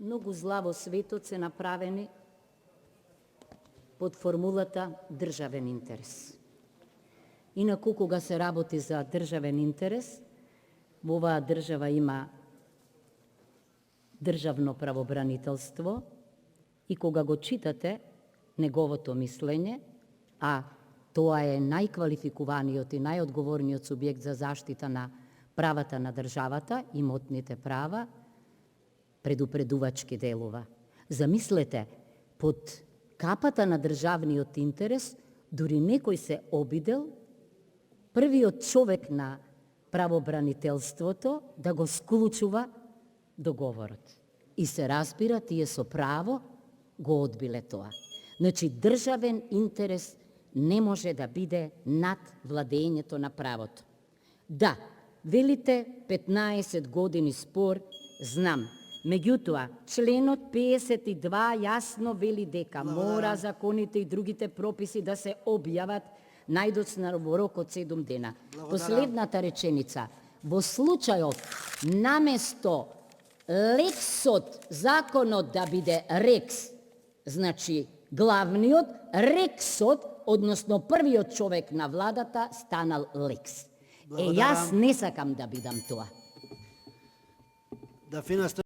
многу зла во светот се направени под формулата државен интерес. Инаку, кога се работи за државен интерес, во оваа држава има државно правобранителство и кога го читате неговото мислење, а тоа е најквалификуваниот и најодговорниот субјект за заштита на правата на државата, имотните права, предупредувачки делува. Замислете, под капата на државниот интерес, дури некој се обидел првиот човек на правобранителството да го склучува договорот. И се разбира, тие со право го одбиле тоа. Значи, државен интерес не може да биде над владењето на правото. Да, велите 15 години спор, знам. Меѓутоа, членот 52 јасно вели дека мора законите и другите прописи да се објават најдоцна во рок од 7 дена. Последната реченица. Во случајот наместо лексот, законот да биде рекс, значи главниот, рексот, односно првиот човек на владата, станал лекс. Јас не сакам да бидам тоа.